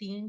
3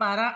12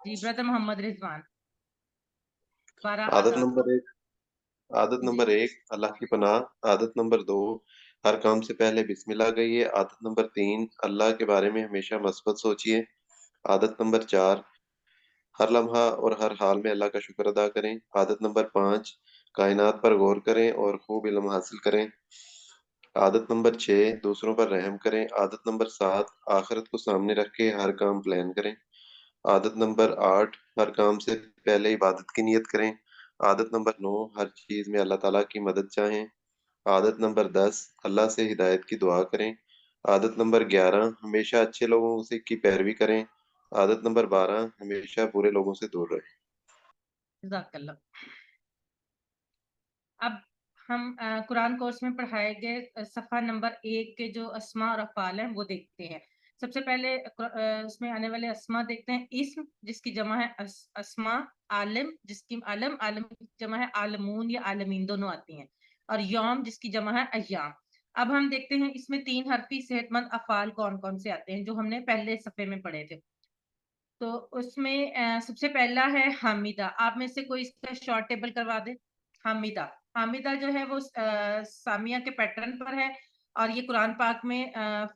جی برادر محمد رضوان 12 عادت آداب نمبر 1 عادت جی نمبر 1 اللہ کی پناہ. عادت نمبر 2 ہر کام سے پہلے بسم اللہ کہیے. عادت نمبر 3 اللہ کے بارے میں ہمیشہ مثبت سوچیے. عادت نمبر 4 ہر لمحہ اور ہر حال میں اللہ کا شکر ادا کریں. عادت نمبر 5 کائنات پر غور کریں اور خوب علم حاصل کریں. عادت نمبر 6 دوسروں پر رحم کریں. عادت نمبر 7 آخرت کو سامنے رکھ کے ہر کام پلان کریں. عادت نمبر 8 ہر کام سے پہلے عبادت کی نیت کریں. عادت نمبر 9 ہر چیز میں اللہ تعالیٰ کی مدد چاہیں. عادت نمبر 10 اللہ سے ہدایت کی دعا کریں. عادت نمبر 11 ہمیشہ اچھے لوگوں سے کی پیروی کریں. عادت نمبر 12 ہمیشہ برے لوگوں سے دور رہیں. جزاک اللہ. اب ہم قرآن کورس میں پڑھائے گئے صفحہ نمبر 1 کے جو اسماء اور افعال ہیں وہ دیکھتے ہیں. سب سے پہلے اس میں آنے والے اسماء دیکھتے ہیں. اسم جس کی جمع ہے اسماء، عالم جس کی عالم کی جمع ہے عالمون یا عالمین دونوں آتی ہیں، اور یوم جس کی جمع ہے ایام. اب ہم دیکھتے ہیں اس میں 3 حرفی صحت مند افعال کون کون سے آتے ہیں جو ہم نے پہلے صفحے میں پڑھے تھے. تو اس میں سب سے پہلا ہے حامدہ. آپ میں سے کوئی اس کا شارٹ ٹیبل کروا دے. حامدہ حامدہ جو ہے وہ سامیہ کے پیٹرن پر ہے، اور یہ قرآن پاک میں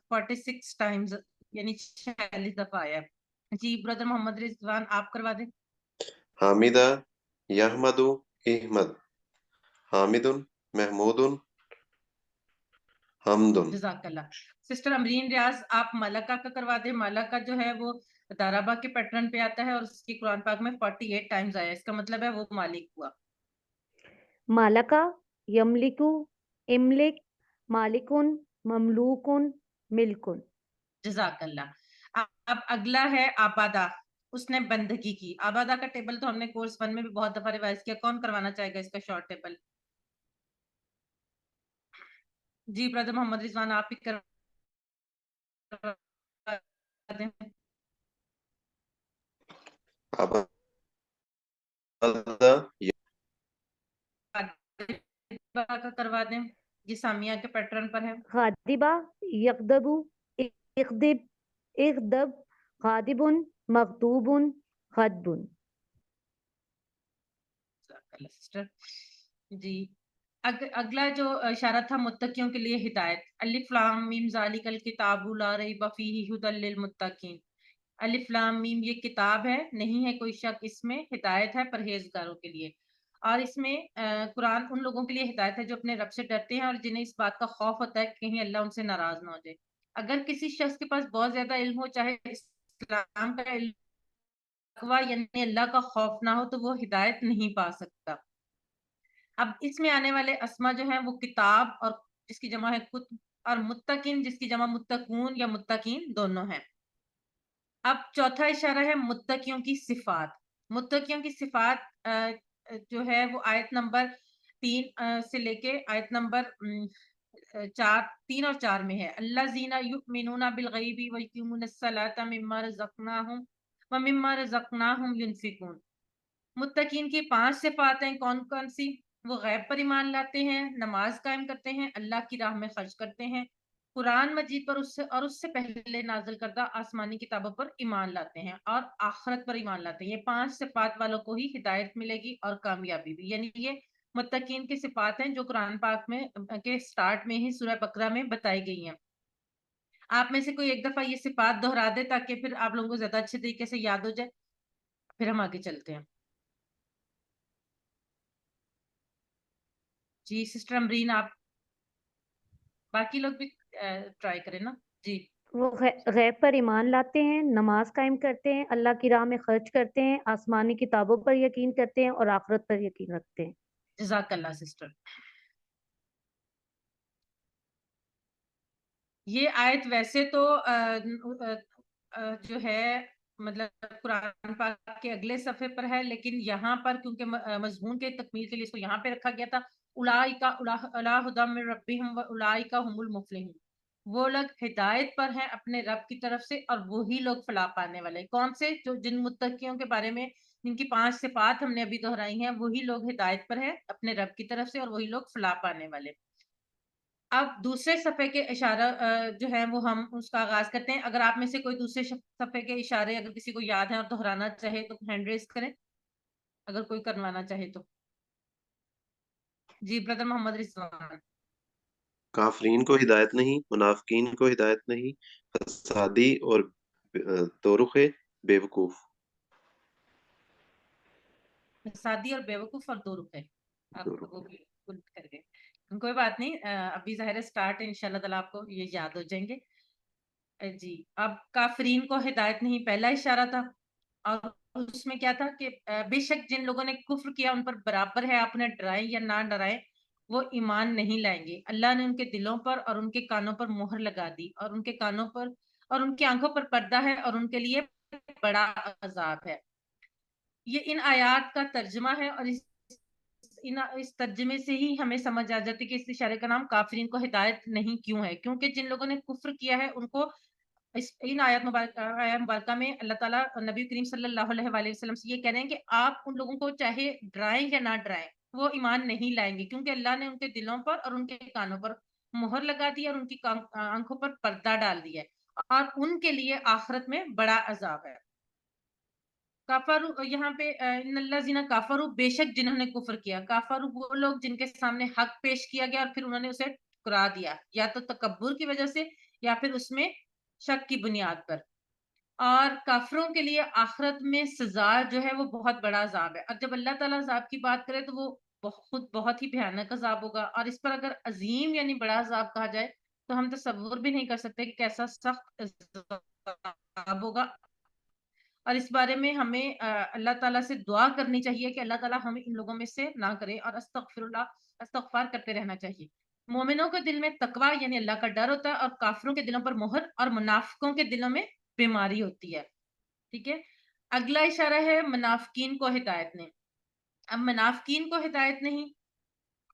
46 ٹائمز یعنی 46 دفعہ آیا ہے. جی برادر محمد رضوان آپ کروا دیں. حامدہ یحمد احمد حامد محمود حمد. جزاک اللہ. سسٹر امرین ریاض آپ ملکہ کا کروا دیں. ملکہ جو ہے وہ دارابا کے پیٹرن پہ آتا ہے اور اس کی قرآن پاک میں 48 ٹائمز آیا ہے. اس کا مطلب ہے وہ مالک ہوا. مالکا یملکو املک مالکن مملوکن ملکن. جزاک اللہ. اب اگلا ہے آبادہ. اس نے بندگی کی. آبادہ کا ٹیبل تو ہم نے کورس 1 میں بھی بہت دفعہ ریوائز کیا. کون کروانا چاہے گا اس کا شارٹ ٹیبل؟ جی برادر محمد رضوان آپ ہی کروا دیں. عبادہ کا کروا دیں. یہ سامیہ کے پیٹرن پر ہے. غادبہ یغدبو اغدب اغدب غادبن مغضوبن غضبن. سسٹر جی اگلا جو اشارہ تھا متقیوں کے لیے ہدایت. الف لام میم ذالک الکتاب لا ریب فیہ ھدی للمتقین. الف لام میم یہ کتاب ہے، نہیں ہے کوئی شک اس میں، ہدایت ہے پرہیزگاروں کے لیے. اور اس میں قرآن ان لوگوں کے لیے ہدایت ہے جو اپنے رب سے ڈرتے ہیں اور جنہیں اس بات کا خوف ہوتا ہے کہ کہیں اللہ ان سے ناراض نہ ہو جائے. اگر کسی شخص کے پاس بہت زیادہ علم ہو، چاہے اسلام کا علم یعنی اللہ کا خوف نہ ہو، تو وہ ہدایت نہیں پا سکتا. اب اس میں آنے والے اسما جو ہیں وہ کتاب اور جس کی جمع ہے کتب، اور متقین جس کی جمع متقون یا متقین دونوں ہیں. اب چوتھا اشارہ ہے متقیوں کی صفات. متقیوں کی صفات جو ہے وہ آیت نمبر 3 سے لے کے آیت نمبر 3 اور 4 میں ہے. الذین یؤمنون بالغیب ویقیمون الصلاۃ مما رزقناہم ومما رزقناہم ینفقون. متقین کی 5 صفات ہیں. کون کون سی؟ وہ غیب پر ایمان لاتے ہیں، نماز قائم کرتے ہیں، اللہ کی راہ میں خرچ کرتے ہیں، قرآن مجید پر اس سے پہلے نازل کردہ آسمانی کتابوں پر ایمان لاتے ہیں، اور آخرت پر ایمان لاتے ہیں. یہ 5 صفات والوں کو ہی ہدایت ملے گی اور کامیابی بھی. یعنی یہ متقین کی صفات ہیں جو قرآن پاک میں کے سٹارٹ میں ہی سورہ بقرہ میں بتائی گئی ہیں. آپ میں سے کوئی ایک دفعہ یہ صفات دہرا دے تاکہ پھر آپ لوگوں کو زیادہ اچھے طریقے سے یاد ہو جائے. پھر ہم آگے چلتے ہیں. جی سسٹر امرین آپ باقی لوگ بھی ٹرائی کریں نا. جی وہ غیب پر ایمان لاتے ہیں، نماز قائم کرتے ہیں، اللہ کی راہ میں خرچ کرتے ہیں، آسمانی کتابوں پر یقین کرتے ہیں اور آخرت پر یقین رکھتے ہیں. جزاک اللہ سسٹر. یہ آیت ویسے تو جو ہے مطلب قرآن پاک کے اگلے صفحے پر ہے، لیکن یہاں پر کیونکہ مضمون کے تکمیل کے لیے اس کو یہاں پہ رکھا گیا تھا. اولئک علی ھدی من ربہم واولئک هم المفلحون. وہ لوگ ہدایت پر ہیں اپنے رب کی طرف سے اور وہی لوگ فلاح پانے والے. کون سے؟ جو جن متقیوں کے بارے میں جن کی 5 صفات ہم نے ابھی دہرائی ہیں، وہی لوگ ہدایت پر ہیں اپنے رب کی طرف سے اور وہی لوگ فلاح پانے والے. اب دوسرے صفحے کے اشارہ جو ہے وہ ہم اس کا آغاز کرتے ہیں. اگر آپ میں سے کوئی دوسرے صفحے کے اشارے اگر کسی کو یاد ہیں اور دہرانا چاہے تو ہینڈ ریز کریں, اگر کوئی کروانا چاہے تو. جی بردر محمد رضوان. کافرین کو ہدایت نہیں, منافقین کو ہدایت نہیں, فسادی اور دوزخ بے وقوف. فسادی اور بیوقوف اور دو رخ ہے, آپ دو رخ. وہ بھی الٹ کر گئے. کوئی بات نہیں, ابھی ظاہر اسٹارٹ ہے, انشاءاللہ تعالیٰ آپ کو یہ یاد ہو جائیں گے. جی اب کافرین کو ہدایت نہیں پہلا اشارہ تھا, اور اس میں کیا تھا کہ بے شک جن لوگوں نے کفر کیا ان پر برابر ہے آپ انہیں ڈرائیں یا نہ ڈرائیں, وہ ایمان نہیں لائیں گے. اللہ نے ان کے دلوں پر اور ان کے کانوں پر مہر لگا دی, اور ان کے کانوں پر اور ان کی آنکھوں پر پردہ ہے, اور ان کے لیے بڑا عذاب ہے. یہ ان آیات کا ترجمہ ہے, اور اس ترجمے سے ہی ہمیں سمجھ آ جاتی کہ اس اشارے کا نام کافرین کو ہدایت نہیں کیوں ہے, کیونکہ جن لوگوں نے کفر کیا ہے ان کو ان آیات مبارکہ میں اللہ تعالیٰ نبی کریم صلی اللہ علیہ وآلہ وسلم سے یہ کہہ رہے ہیں کہ آپ ان لوگوں کو چاہے ڈرائیں یا نہ ڈرائیں, وہ ایمان نہیں لائیں گے, کیونکہ اللہ نے ان کے دلوں پر اور ان کے کانوں پر مہر لگا دی اور ان کی آنکھوں پر پردہ ڈال دیا ہے, اور ان کے لیے آخرت میں بڑا عذاب ہے. کافرو یہاں پہ ان الذین کافروا, بے شک جنہوں نے کفر کیا. کافروا وہ لوگ جن کے سامنے حق پیش کیا گیا اور پھر انہوں نے اسے ٹھکرا دیا, یا تو تکبر کی وجہ سے یا پھر اس میں شک کی بنیاد پر. اور کافروں کے لیے آخرت میں سزا جو ہے وہ بہت بڑا عذاب ہے. اور جب اللہ تعالیٰ عذاب کی بات کرے تو وہ خود بہت ہی بھیانک عذاب ہوگا, اور اس پر اگر عظیم یعنی بڑا عذاب کہا جائے تو ہم تصور بھی نہیں کر سکتے کہ کیسا سخت عذاب ہوگا. اور اس بارے میں ہمیں اللہ تعالیٰ سے دعا کرنی چاہیے کہ اللہ تعالیٰ ہمیں ان لوگوں میں سے نہ کرے, اور استغفار کرتے رہنا چاہیے. مومنوں کے دل میں تقوی یعنی اللہ کا ڈر ہوتا ہے, اور کافروں کے دلوں پر مہر اور منافقوں کے دلوں میں بیماری ہوتی ہے. ٹھیک ہے, اگلا اشارہ ہے منافقین کو ہدایت نہیں. اب منافقین کو ہدایت نہیں,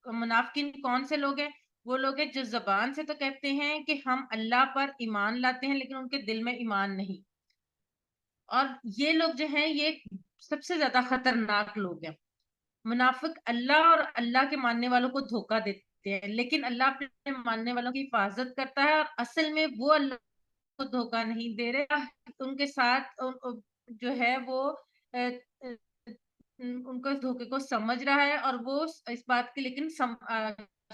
منافقین کون سے لوگ ہیں؟ وہ لوگ ہیں جو زبان سے تو کہتے ہیں کہ ہم اللہ پر ایمان لاتے ہیں, لیکن ان کے دل میں ایمان نہیں. اور یہ لوگ جو ہیں یہ سب سے زیادہ خطرناک لوگ ہیں. منافق اللہ اور اللہ کے ماننے والوں کو دھوکہ دیتے ہیں, لیکن اللہ اپنے ماننے والوں کی حفاظت کرتا ہے, اور اصل میں وہ اللہ کو دھوکہ نہیں دے رہے, ان کے ساتھ جو ہے وہ ان کو اس دھوکے کو سمجھ رہا ہے, اور وہ اس بات کے لیکن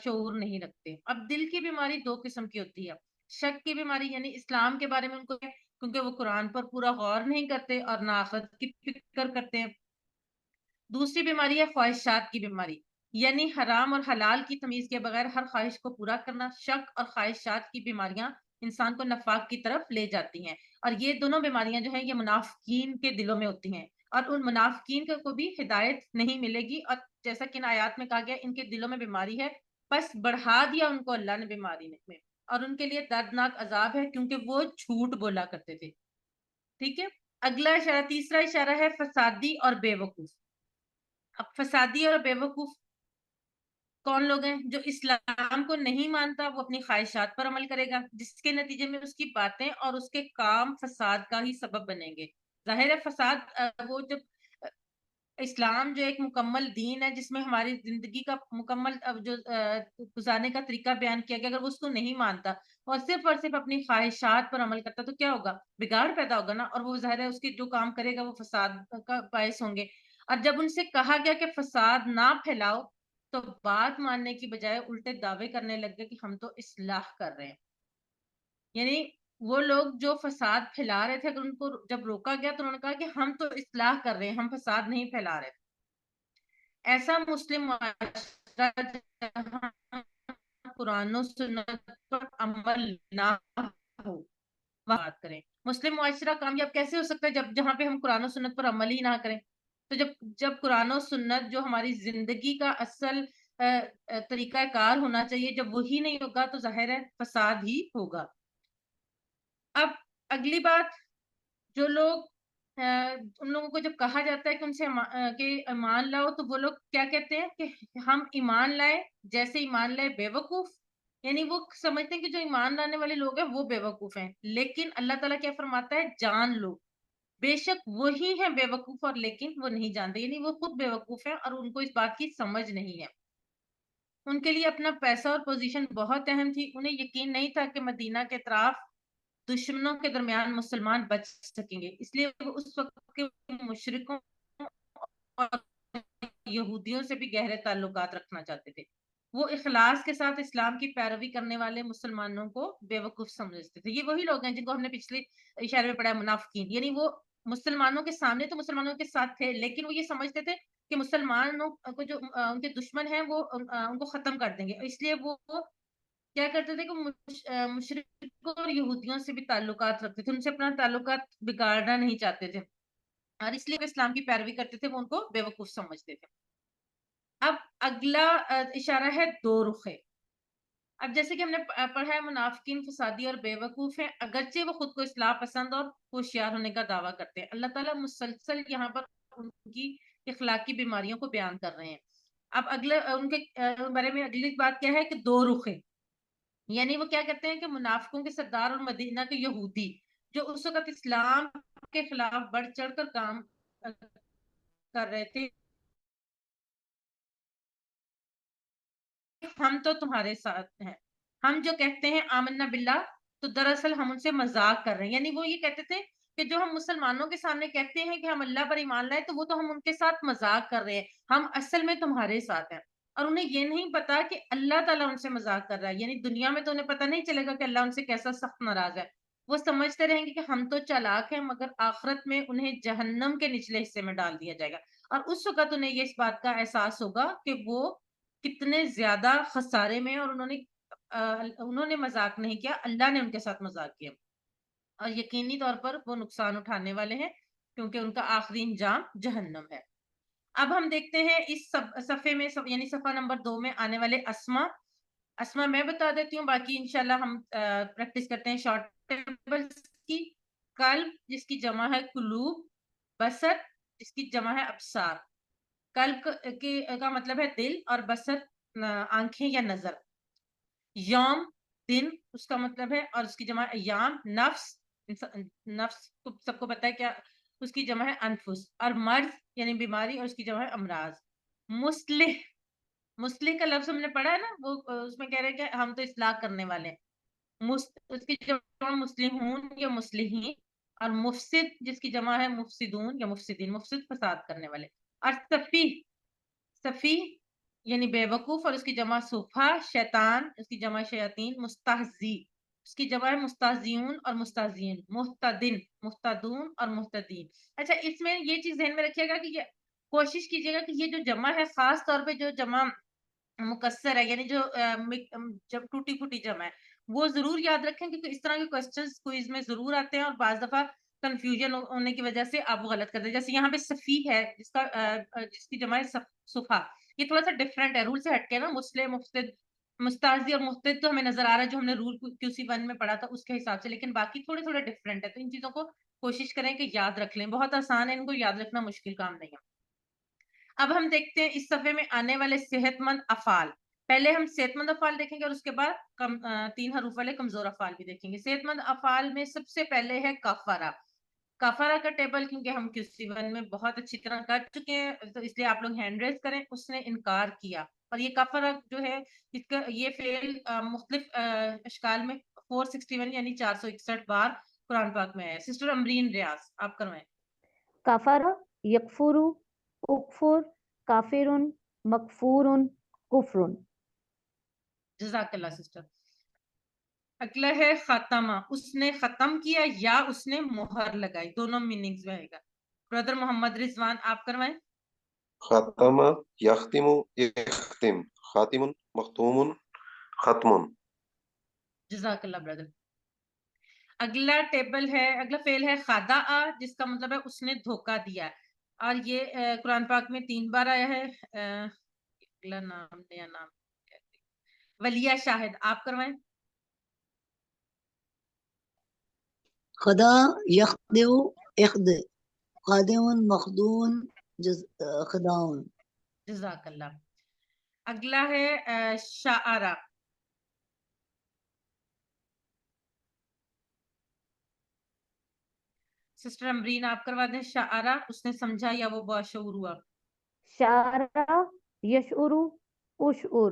شعور نہیں رکھتے. اب دل کی بیماری دو قسم کی ہوتی ہے. شک کی بیماری یعنی اسلام کے بارے میں ان کو کیونکہ وہ قرآن پر پورا غور نہیں کرتے اور نہ آخرت کی فکر کرتے ہیں. دوسری بیماری ہے خواہشات کی بیماری, یعنی حرام اور حلال کی تمیز کے بغیر ہر خواہش کو پورا کرنا. شک اور خواہشات کی بیماریاں انسان کو نفاق کی طرف لے جاتی ہیں, اور یہ دونوں بیماریاں جو ہیں یہ منافقین کے دلوں میں ہوتی ہیں, اور ان منافقین کو بھی ہدایت نہیں ملے گی. اور جیسا کہ ان آیات میں کہا گیا ان کے دلوں میں بیماری ہے, بس بڑھا دیا ان کو اللہ نے بیماری میں, اور ان کے لیے دردناک عذاب ہے کیونکہ وہ جھوٹ بولا کرتے تھے. ٹھیک ہے, اگلا اشارہ تیسرا اشارہ ہے فسادی اور بے وقوف. اب فسادی اور بے وقوف کون لوگ ہیں؟ جو اسلام کو نہیں مانتا وہ اپنی خواہشات پر عمل کرے گا, جس کے نتیجے میں اس کی باتیں اور اس کے کام فساد کا ہی سبب بنیں گے. ظاہر ہے فساد وہ جب اسلام جو ایک مکمل دین ہے جس میں ہماری زندگی کا مکمل جو گزارنے کا طریقہ بیان کیا گیا, اگر وہ اس کو نہیں مانتا اور صرف اپنی خواہشات پر عمل کرتا تو کیا ہوگا؟ بگاڑ پیدا ہوگا نا, اور وہ ظاہر ہے اس کے جو کام کرے گا وہ فساد کا باعث ہوں گے. اور جب ان سے کہا گیا کہ فساد نہ پھیلاؤ تو بات ماننے کی بجائے الٹے دعوے کرنے لگ گئے کہ ہم تو اصلاح کر رہے ہیں. یعنی وہ لوگ جو فساد پھیلا رہے تھے اگر ان کو جب روکا گیا تو انہوں نے کہا کہ ہم تو اصلاح کر رہے ہیں, ہم فساد نہیں پھیلا رہے. ایسا مسلم معاشرہ جہاں قرآن و سنت پر عمل نہ ہو, بات کریں مسلم معاشرہ کامیاب کیسے ہو سکتا ہے جہاں پہ ہم قرآن و سنت پر عمل ہی نہ کریں. تو جب قرآن و سنت جو ہماری زندگی کا اصل طریقہ کار ہونا چاہیے جب وہی نہیں ہوگا تو ظاہر ہے فساد ہی ہوگا. اب اگلی بات, جو لوگ ان لوگوں کو جب کہا جاتا ہے کہ ان سے کہ ایمان لاؤ تو وہ لوگ کیا کہتے ہیں کہ ہم ایمان لائے, جیسے ایمان لائے بے وقوف. یعنی وہ سمجھتے ہیں کہ جو ایمان لانے والے لوگ ہیں وہ بے وقوف ہیں, لیکن اللہ تعالیٰ کیا فرماتا ہے؟ جان لو بے شک وہی ہیں بے وقوف, اور لیکن وہ نہیں جانتے, یعنی وہ خود بے وقوف ہیں اور ان کو اس بات کی سمجھ نہیں ہے. ان کے لیے اپنا پیسہ اور پوزیشن بہت اہم تھی. انہیں یقین نہیں تھا کہ مدینہ کے اطراف دشمنوں کے درمیان مسلمان بچ سکیں گے, اس لیے وہ اس وقت کے مشرکوں اور یہودیوں سے بھی گہرے تعلقات رکھنا چاہتے تھے. وہ اخلاص کے ساتھ اسلام کی پیروی کرنے والے مسلمانوں کو بے وقوف سمجھتے تھے. یہ وہی لوگ ہیں جن کو ہم نے پچھلے اشارے میں پڑھا ہے, منافقین. یعنی وہ مسلمانوں کے سامنے تو مسلمانوں کے ساتھ تھے, لیکن وہ یہ سمجھتے تھے کہ مسلمانوں کو جو ان کے دشمن ہیں وہ ان کو ختم کر دیں گے. اس لیے وہ کیا کرتے تھے کہ مشرکوں اور یہودیوں سے بھی تعلقات رکھتے تھے, ان سے اپنا تعلقات بگاڑنا نہیں چاہتے تھے, اور اس لیے وہ اسلام کی پیروی کرتے تھے, وہ ان کو بے وقوف سمجھتے تھے. اب اگلا اشارہ ہے دو رخے. اب جیسے کہ ہم نے پڑھا ہے منافقین فسادی اور بے وقوف ہیں, اگرچہ وہ خود کو اصلاح پسند اور ہوشیار ہونے کا دعویٰ کرتے ہیں. اللہ تعالیٰ مسلسل یہاں پر ان کی اخلاقی بیماریوں کو بیان کر رہے ہیں. اب اگلے ان کے بارے میں اگلی بات کیا ہے کہ دو رخے, یعنی وہ کیا کہتے ہیں کہ منافقوں کے سردار اور مدینہ کے یہودی جو اس وقت اسلام کے خلاف بڑھ چڑھ کر کام کر رہے تھے, ہم تو تمہارے ساتھ ہیں, ہم جو کہتے ہیں آمنا باللہ, تو دراصل ہم ان سے مذاق کر رہے ہیں. یعنی وہ یہ کہتے تھے کہ جو ہم مسلمانوں کے سامنے کہتے ہیں کہ ہم اللہ پر ایمان لائے, تو وہ تو ہم ان کے ساتھ مذاق کر رہے ہیں, ہم اصل میں تمہارے ساتھ ہیں. اور انہیں یہ نہیں پتا کہ اللہ تعالیٰ ان سے مذاق کر رہا ہے. یعنی دنیا میں تو انہیں پتہ نہیں چلے گا کہ اللہ ان سے کیسا سخت ناراض ہے. وہ سمجھتے رہیں گے کہ ہم تو چالاک ہیں, مگر آخرت میں انہیں جہنم کے نچلے حصے میں ڈال دیا جائے گا. اور اس وقت انہیں یہ اس بات کا احساس ہوگا کہ وہ کتنے زیادہ خسارے میں, اور انہوں نے مذاق نہیں کیا, اللہ نے ان کے ساتھ مذاق کیا, اور یقینی طور پر وہ نقصان اٹھانے والے ہیں, کیونکہ ان کا آخری انجام جہنم ہے. اب ہم دیکھتے ہیں اس صفحے میں, یعنی صفحہ نمبر 2 میں آنے والے اسما میں بتا دیتی ہوں, باقی انشاءاللہ ہم پریکٹس کرتے ہیں شارٹ ٹیبلز کی. قلب جس کی جمع ہے قلوب, بصر جس کی جمع ہے ابصار. قلب کا مطلب ہے دل, اور بصر آنکھیں یا نظر. یوم دن اس کا مطلب ہے, اور اس کی جمع ایام. نفس سب کو پتا ہے کیا اس کی جمع ہے انفس. اور مرض یعنی بیماری, اور اس کی جمع ہے امراض. مصلح کا لفظ ہم نے پڑھا ہے نا, وہ اس میں کہہ رہے ہیں کہ ہم تو اصلاح کرنے والے ہیں. اس کی جمع مصلحون یا مصلحین. اور مفسد جس کی جمع ہے مفسدون یا مفسدین, مفسد فساد کرنے والے. اور سفیہ یعنی بے وقوف, اور اس کی جمع صفحہ. شیطان اس کی جمع شیاطین. مستہزی اس کی جمع ہے مستہزیون اور مستہزین. مہتدون اور مہتدین. اچھا, اس میں یہ چیز ذہن میں رکھیے گا کہ یہ کوشش کیجیے گا کہ یہ جو جمع ہے, خاص طور پہ جو جمع مکسر ہے, یعنی جو جب ٹوٹی پھوٹی جمع ہے, وہ ضرور یاد رکھیں, کیونکہ اس طرح کے کوسچنز کوئز میں ضرور آتے ہیں, اور بعض دفعہ کنفیوژن ہونے کی وجہ سے آپ غلط کرتے ہیں. جیسے یہاں پہ صفیح ہے جس کی جمع ہے صفحہ, یہ تھوڑا سا ڈفرینٹ ہے, رول سے ہٹ کے نا. مسلم, مفسد, مستعزی اور محتد تو ہمیں نظر آ رہا ہے جو ہم نے رول QC1 میں پڑھا تھا اس کے حساب سے, لیکن باقی تھوڑے ڈفرینٹ ہے. تو ان چیزوں کو کوشش کریں کہ یاد رکھ لیں, بہت آسان ہے, ان کو یاد رکھنا مشکل کام نہیں ہے. اب ہم دیکھتے ہیں اس صفحے میں آنے والے صحت مند افعال. پہلے ہم صحت مند افعال دیکھیں گے, اور اس کے بعد 3 حروف والے کمزور افعال بھی دیکھیں گے. صحت مند افعال میں سب سے پہلے ہے کفارہ. کفارہ کا ٹیبل کیونکہ ہم QC1 میں بہت اچھی طرح کر چکے ہیں, تو اس لیے آپ لوگ ہینڈ ریز کریں. اس نے انکار کیا, اور یہ کفارہ جو ہے اس کا یہ فعل مختلف اشکال میں 461 یعنی 461 بار قرآن پاک میں ہے. سسٹر امرین ریاض آپ کروائیں. کفارہ, یکفر, اکفر, کافرن, مکفورن, کفرن. جزاک اللہ سسٹر. اگلا ہے خاتمہ, اس نے ختم کیا یا اس نے مہر لگائی, دونوں میننگز میں آئے گا. برادر محمد رضوان آپ کروائیں. خاتمہ, یختم, یختم, خاتم, مختوم, ختم. جزاک اللہ برادر. اگلا ٹیبل ہے, اگلا فعل ہے خداع, جس کا مطلب ہے اس نے دھوکہ دیا, اور یہ قرآن پاک میں 3 بار آیا ہے. اگلا نام نیا نام ولیہ شاہد آپ کروائیں. خدا, یخدع, اخد, خادع, مخدون, خداون. جزاک اللہ. اگلا ہے شاعرہ. سسٹر امرین آپ کروا دیں. شاعرہ اس نے سمجھا یا وہ باشعور ہوا. شعرہ, یشعر, اشعر,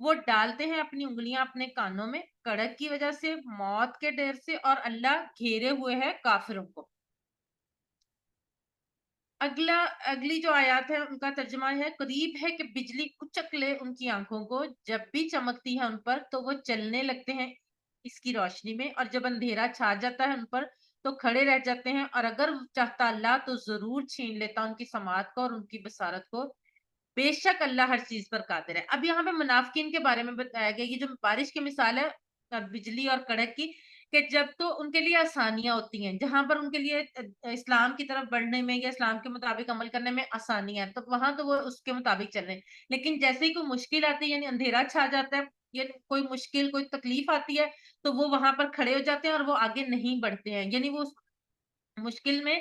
وہ ڈالتے ہیں اپنی انگلیاں اپنے کانوں میں کڑک کی وجہ سے، موت کے ڈر سے، اور اللہ گھیرے ہوئے ہے کافروں کو۔ اگلی جو آیات ہے ان کا ترجمہ ہے، قریب ہے کہ بجلی اچک لے ان کی آنکھوں کو، جب بھی چمکتی ہے ان پر تو وہ چلنے لگتے ہیں اس کی روشنی میں، اور جب اندھیرا چھا جاتا ہے ان پر تو کھڑے رہ جاتے ہیں، اور اگر چاہتا اللہ تو ضرور چھین لیتا ان کی سماعت کو اور ان کی بصارت کو، بے شک اللہ ہر چیز پر قادر ہے۔ اب یہاں پہ منافقین کے بارے میں بتایا گیا، یہ جو بارش کی مثال ہے بجلی اور کڑک کی، کہ جب تو ان کے لیے آسانیاں ہوتی ہیں، جہاں پر ان کے لیے اسلام کی طرف بڑھنے میں یا اسلام کے مطابق عمل کرنے میں آسانیاں ہیں، تو وہاں تو وہ اس کے مطابق چل رہے ہیں، لیکن جیسے ہی کوئی مشکل آتی ہے، یعنی اندھیرا چھا جاتا ہے یا کوئی مشکل کوئی تکلیف آتی ہے، تو وہ وہاں پر کھڑے ہو جاتے ہیں اور وہ آگے نہیں بڑھتے ہیں، یعنی وہ مشکل میں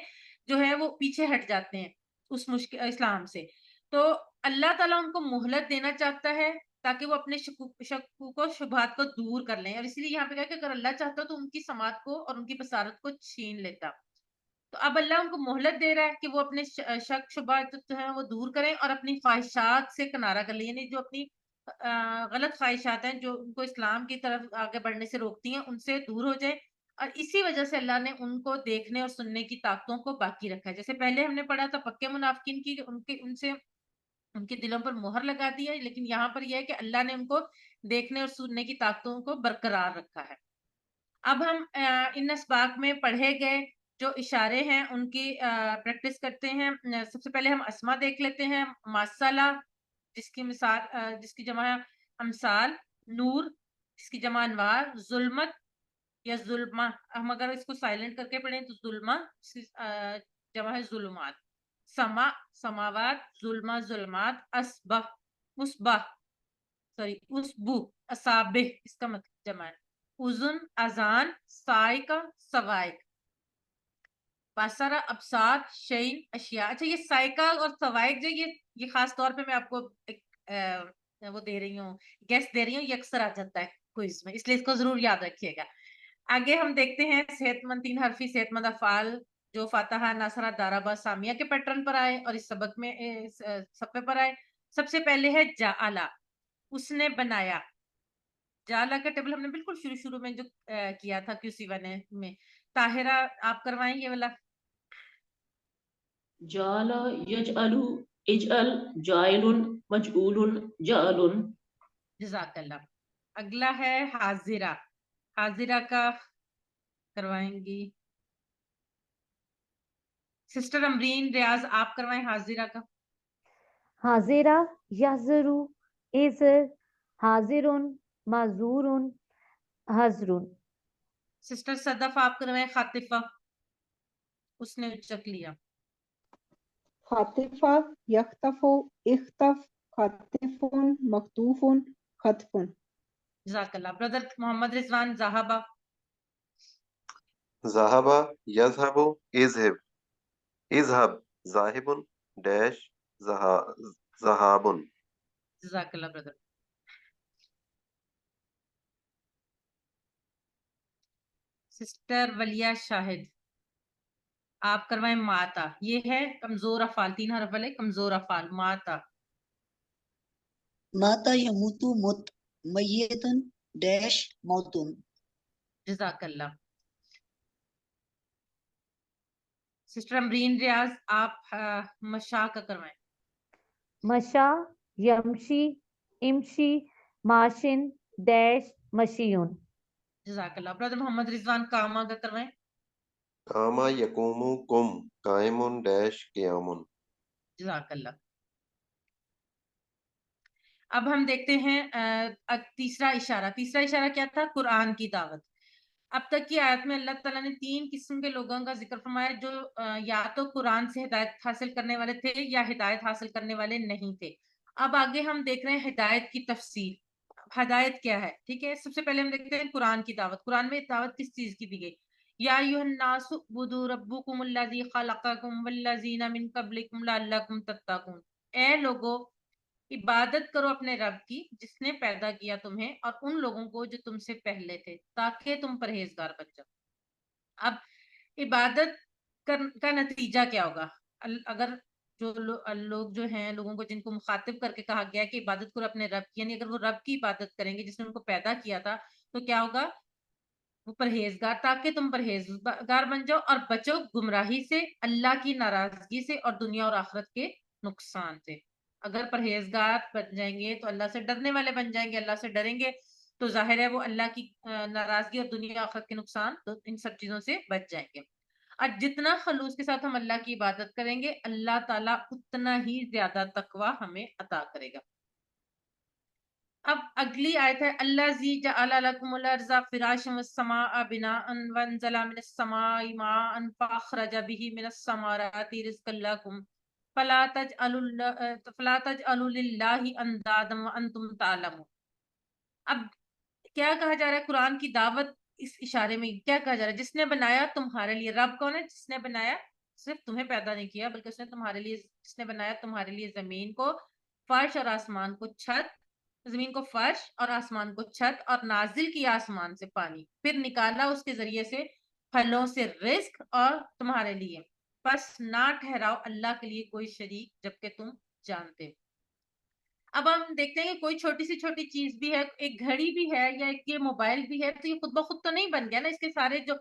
جو ہے وہ پیچھے ہٹ جاتے ہیں اس مشکل اسلام سے۔ تو اللہ تعالیٰ ان کو مہلت دینا چاہتا ہے تاکہ وہ اپنے شکوک و شبہات کو دور کر لیں، اور اسی لیے یہاں پہ کہا کہ اگر اللہ چاہتا تو ان کی سماعت کو اور ان کی بصارت کو چھین لیتا۔ تو اب اللہ ان کو مہلت دے رہا ہے کہ وہ اپنے شک شبہات جو ہیں وہ دور کریں اور اپنی خواہشات سے کنارہ کر لیں، یعنی جو اپنی غلط خواہشات ہیں جو ان کو اسلام کی طرف آگے بڑھنے سے روکتی ہیں، ان سے دور ہو جائیں، اور اسی وجہ سے اللہ نے ان کو دیکھنے اور سننے کی طاقتوں کو باقی رکھا ہے۔ جیسے پہلے ہم نے پڑھا تھا پکے منافقین کی، ان سے ان کے دلوں پر مہر لگا دی ہے، لیکن یہاں پر یہ ہے کہ اللہ نے ان کو دیکھنے اور سننے کی طاقتوں کو برقرار رکھا ہے۔ اب ہم ان اسباق میں پڑھے گئے جو اشارے ہیں ان کی پریکٹس کرتے ہیں۔ سب سے پہلے ہم اسما دیکھ لیتے ہیں۔ ماسالہ جس کی مثال جس کی جمع ہے امثال، نور جس کی جمع انوار، ظلمت یا ظلمہ، ہم اگر اس کو سائلنٹ کر کے پڑھیں تو ظلمہ جس کی جمع ہے ظلمات، سما سماوات، ظلمہ ظلمات، اسبہ اسبو اصابہ اس کا مطلب جمع ہے، اذن اذان، سائقہ سوائق، بصرہ ابصار، شیء اشیاء۔ اچھا یہ سائقہ اور سوائق جو یہ خاص طور پہ میں آپ کو ایک وہ دے رہی ہوں، گیس دے رہی ہوں، یہ اکثر آ جاتا ہے کوئز میں، اس لیے اس کو ضرور یاد رکھیے گا۔ آگے ہم دیکھتے ہیں صحت مند 3 حرفی صحت مند افعال جو فاتحہ، ناصرہ، داربہ، سامیہ کے پیٹرن پر آئے اور اس سبق میں صفحے پر آئے۔ سب سے پہلے ہے جعلہ، اس نے بنایا۔ جعلہ کا ٹیبل ہم نے بالکل شروع میں جو کیا تھا QC1 میں۔ طاہرہ آپ کروائیں یہ والا۔ جعل یجعل اجعل جاعل مجعول جعل۔ جزاک اللہ۔ اگلا ہے حاضرہ، حاضرہ کا کروائیں گی سسٹر امرین ریاض، آپ کروائیں حاضرہ کا۔ حاضرہ، یحضرو، اذر، حاضرن، معذورن، حضرن۔ سسٹر صدف آپ کروائیں خاطفہ، اس نے اچک لیا۔ خاطفہ، یختف، اختف، خاطفون، مختوفون، خطفون۔ جزاک اللہ۔ برادر محمد رضوان ذہبہ۔ ذہبہ یذہب اذہب، اذہب ذاہب ڈیش ذہاب۔ جزاک اللہ برادر۔ سسٹر ولیہ شاہد آپ کروائیں ماتا، یہ ہے کمزور افعال، 3 حرف والے کمزور افعال۔ ماتا، ماتا یموتو مت، میتن ڈیش موتن۔ جزاک اللہ۔ سسٹر امرین ریاض آپ مشا کا کروائیں۔ مشا، یمشی، امشی، ماشن ڈیش مشیون۔ جزاک اللہ۔ برادر محمد رضوان کاما کا کروائیں۔ قامہ یقوم قم، قائم ڈیش قیام۔ جزاک اللہ۔ اب ہم دیکھتے ہیں تیسرا اشارہ۔ تیسرا اشارہ کیا تھا؟ قرآن کی دعوت۔ اب تک کی آیت میں اللہ تعالیٰ نے 3 قسم کے لوگوں کا ذکر فرمایا جو یا تو قرآن سے ہدایت حاصل کرنے والے تھے یا ہدایت حاصل کرنے والے نہیں تھے۔ اب آگے ہم دیکھ رہے ہیں ہدایت کی تفصیل، ہدایت کیا ہے، ٹھیک ہے۔ سب سے پہلے ہم دیکھتے ہیں قرآن کی دعوت۔ قرآن میں دعوت کس چیز کی دی گئی؟ یا ایھا الناس اعبدوا ربکم الذی خلقکم والذین من قبلکم لعلکم تتقون، اے لوگو عبادت کرو اپنے رب کی جس نے پیدا کیا تمہیں اور ان لوگوں کو جو تم سے پہلے تھے تاکہ تم پرہیزگار بن جاؤ۔ اب عبادت کا نتیجہ کیا ہوگا؟ اگر لوگ جو ہیں، لوگوں کو جن کو مخاطب کر کے کہا گیا ہے کہ عبادت کرو اپنے رب کی، یعنی اگر وہ رب کی عبادت کریں گے جس نے ان کو پیدا کیا تھا تو کیا ہوگا؟ وہ پرہیزگار، تاکہ تم پرہیزگار بن جاؤ اور بچو گمراہی سے، اللہ کی ناراضگی سے اور دنیا اور آخرت کے نقصان سے۔ اگر پرہیزگار بن جائیں گے تو اللہ سے ڈرنے والے بن جائیں گے، اللہ سے ڈریں گے تو ظاہر ہے وہ اللہ کی ناراضگی اور دنیا آخرت کے نقصان، تو ان سب چیزوں سے بچ جائیں گے۔ اور جتنا خلوص کے ساتھ ہم اللہ کی عبادت کریں گے، اللہ تعالیٰ اتنا ہی زیادہ تقوی ہمیں عطا کرے گا۔ اب اگلی آیت ہے اللہ زی جعل لکم الارض فراشا والسماء بناء وانزل من السماء ماء فاخرج به من الثمرات رزقا لکم فلا تجعلوا للہ اندادا وانتم تعلمون۔ اب کیا کہا جا رہا ہے؟ قرآن کی دعوت اس اشارے میں کیا کہا جا رہا ہے؟ جس نے بنایا تمہارے لیے، رب کون ہے؟ جس نے بنایا، صرف تمہیں پیدا نہیں کیا بلکہ اس نے تمہارے لیے، جس نے بنایا تمہارے لیے زمین کو فرش اور آسمان کو چھت، زمین کو فرش اور آسمان کو چھت، اور نازل کیا آسمان سے پانی، پھر نکالا اس کے ذریعے سے پھلوں سے رزق اور تمہارے لیے، بس نہ ٹھہراؤ اللہ کے لیے کوئی شریک جبکہ تم جانتے ہو۔ اب ہم دیکھتے ہیں کہ کوئی چھوٹی سی چھوٹی چیز بھی ہے، ایک گھڑی بھی ہے یا ایک یہ موبائل بھی ہے، تو یہ خود بخود تو نہیں بن گیا نا، اس کے سارے جو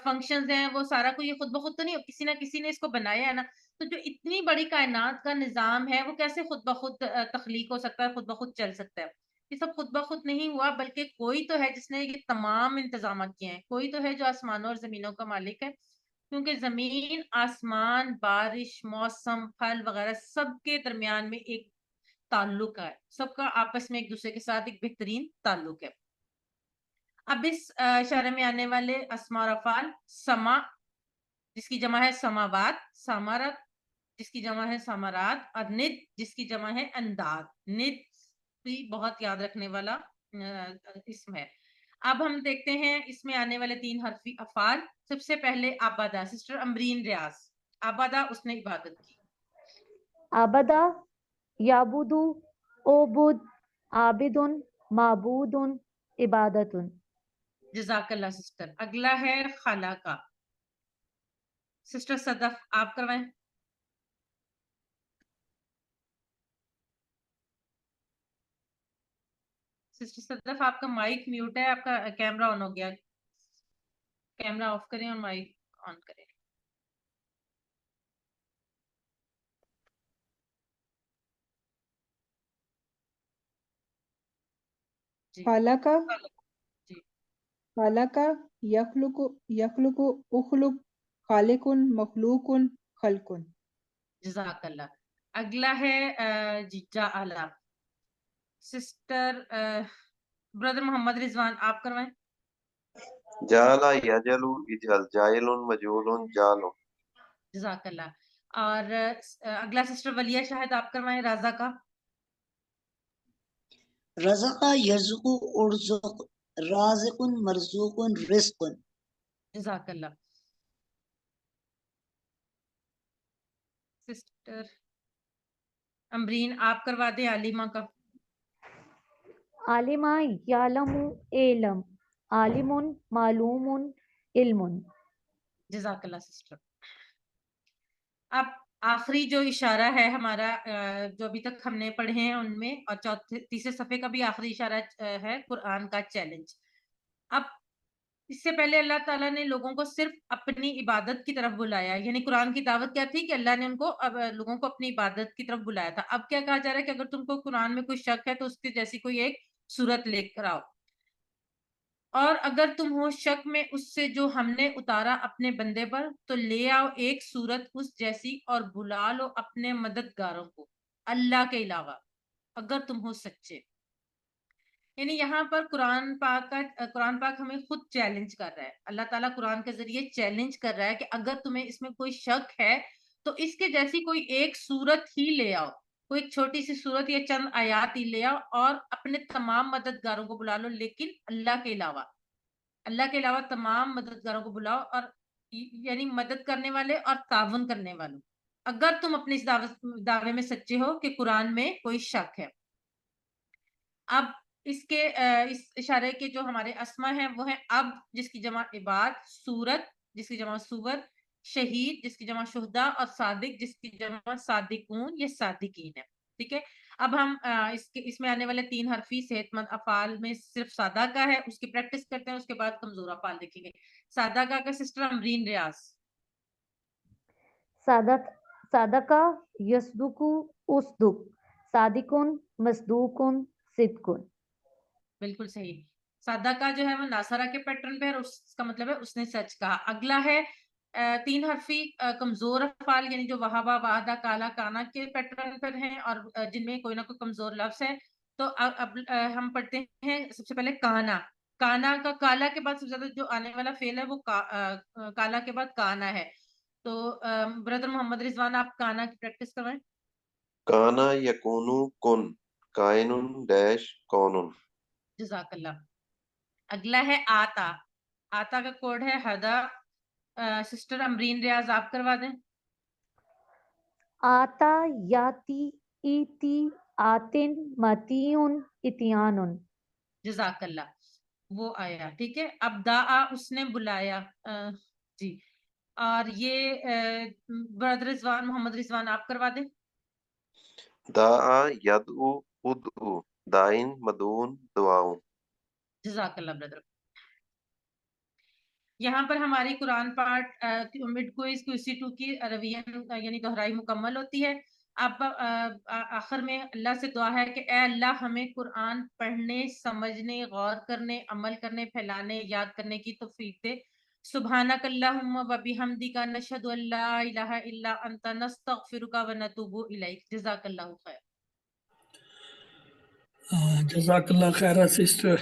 فنکشنز ہیں وہ سارا کوئی یہ خود بخود تو نہیں، کسی نہ کسی نے اس کو بنایا ہے نا۔ تو جو اتنی بڑی کائنات کا نظام ہے وہ کیسے خود بخود تخلیق ہو سکتا ہے، خود بخود چل سکتا ہے؟ یہ سب خود بخود نہیں ہوا، بلکہ کوئی تو ہے جس نے یہ تمام انتظامات کیے ہیں، کوئی تو ہے جو آسمانوں اور زمینوں کا مالک ہے، کیونکہ زمین، آسمان، بارش، موسم، پھل وغیرہ سب کے درمیان میں ایک تعلق ہے، سب کا آپس میں ایک دوسرے کے ساتھ ایک بہترین تعلق ہے۔ اب اس اشارے میں آنے والے اسماء اور افعال، سما جس کی جمع ہے سماوات، سامارت جس کی جمع ہے سامارات، اور ند جس کی جمع ہے انداد۔ ند بھی بہت یاد رکھنے والا اسم ہے۔ اب ہم دیکھتے ہیں اس میں آنے والے 3 حرفی افعال۔ سب سے پہلے آبادہ، سسٹر امبرین ریاض، آبادہ اس نے عبادت کی۔ آبدہ، یابودو، اوبود، عابدن، معبودن، عبادتن۔ جزاک اللہ سسٹر۔ اگلا ہے خلاقہ، سسٹر صدف آپ کروائیں۔ سسٹر صدف آپ کا مائک میوٹ ہے، آپ کا کیمرہ آن ہو گیا، کیمرہ آف کریں اور مائک آن کریں۔ جی خلق جی خلق یخلق یخلق اخلق خالق مخلوق خلق۔ جزاک اللہ۔ اگلا ہے جی جعل، سسٹر برادر محمد رضوان آپ کروائیں۔ جعل یجعل اجعل جاعل مجعول جعل۔ جزاک اللہ۔ اور اگلا سسٹر ولیہ شاہد آپ کروائیں رازقہ۔ رزق یرزق ارزق رازق مرزوق رزق۔ جزاک اللہ۔ سسٹر امبرین آپ کروا دیں عالمہ کا۔ عالمہ، یعلم، علم، عالم، معلوم، علم۔ جزاک اللہ سسٹر۔ اب آخری جو اشارہ ہے ہمارا جو ابھی تک ہم نے پڑھے ہیں ان میں، اور تیسرے صفحے کا بھی آخری اشارہ ہے قرآن کا چیلنج۔ اب اس سے پہلے اللہ تعالیٰ نے لوگوں کو صرف اپنی عبادت کی طرف بلایا، یعنی قرآن کی دعوت کیا تھی کہ اللہ نے ان کو لوگوں کو اپنی عبادت کی طرف بلایا تھا۔ اب کیا کہا جا رہا ہے کہ اگر تم کو قرآن میں کوئی شک ہے تو اس کی جیسی کوئی ایک صورت لے کر آؤ، اور اگر تم ہو شک میں اس سے جو ہم نے اتارا اپنے بندے پر، تو لے آؤ ایک صورت اس جیسی اور بلا لو اپنے مددگاروں کو اللہ کے علاوہ اگر تم ہو سچے۔ یعنی یہاں پر قرآن پاک ہمیں خود چیلنج کر رہا ہے، اللہ تعالیٰ قرآن کے ذریعے چیلنج کر رہا ہے کہ اگر تمہیں اس میں کوئی شک ہے تو اس کے جیسی کوئی ایک صورت ہی لے آؤ، کوئی ایک چھوٹی سی صورت یا چند آیات ہی لے آؤ، اور اپنے تمام مددگاروں کو بلا لو، لیکن اللہ کے علاوہ تمام مددگاروں کو بلاؤ، اور یعنی مدد کرنے والے اور تعاون کرنے والوں، اگر تم اپنے اس دعوے میں سچے ہو کہ قرآن میں کوئی شک ہے۔ اب اس اشارے کے جو ہمارے اسما ہیں وہ ہیں اب جس کی جمع عباد، سورت جس کی جمع سور، شہید جس کی جمع شہدا اور صادق جس کی جمع صادقون یا صادقین ہے. ٹھیک ہے. اب ہم اس میں آنے والے 3 حرفی صحت مند افعال میں صرف سادہ کا ہے اس کی پریکٹس کرتے ہیں, اس کے بعد کمزور افعال دیکھیں گے. سادہ کا سسٹر امرین ریاض. صادقہ یصدق اصدق صادقن مصدوقن صدقن. بالکل صحیح. سادہ کا جو ہے وہ ناصرہ کے پیٹرن پہ ہے اور اس کا مطلب ہے اس نے سچ کہا. اگلا ہے 3 حرفی کمزور افعال یعنی جو وہابا وعدہ کالا کانا کے پیٹرن پر ہیں اور جن میں کوئی نہ کوئی کمزور لفظ ہے. تو اب ہم پڑھتے ہیں سب سے پہلے کانا. کانا کا کالا کے بعد سب سے زیادہ جو آنے والا فعل ہے وہ کالا کے بعد کانا ہے. تو بردر محمد رضوان آپ کانا کی پریکٹس کروائیں. کانا یکونو کن کائنن ڈیش کونن. جزاک اللہ. اگلا ہے آتا. آتا کا کوڈ ہے ہدا. سسٹر امرین ریاض آپ کروا دیں. آتا یاتی ایتی آتن متیون اتیانن. جزاک اللہ. وہ آیا. ٹھیک ہے. اب دعا اس نے بلایا. جی. اور یہ برادر رضوان محمد رضوان آپ کروا دیں. دعا یدعو ادعو دائن مدون دعاؤں. جزاک اللہ بردر. یہاں پر ہماری قرآن پاٹ مڈ کوئز QC2 کی رویہ یعنی دہرائی مکمل ہوتی ہے. اب آخر میں اللہ سے دعا ہے کہ اے اللہ ہمیں قرآن پڑھنے سمجھنے غور کرنے عمل کرنے پھیلانے یاد کرنے کی توفیق دے. سبحانک اللہم و بحمدک نشہد ان لا الہ الا انت نستغفرک و نتوب الیک. جزاک اللہ خیر. جزاک اللہ خیر سسٹر.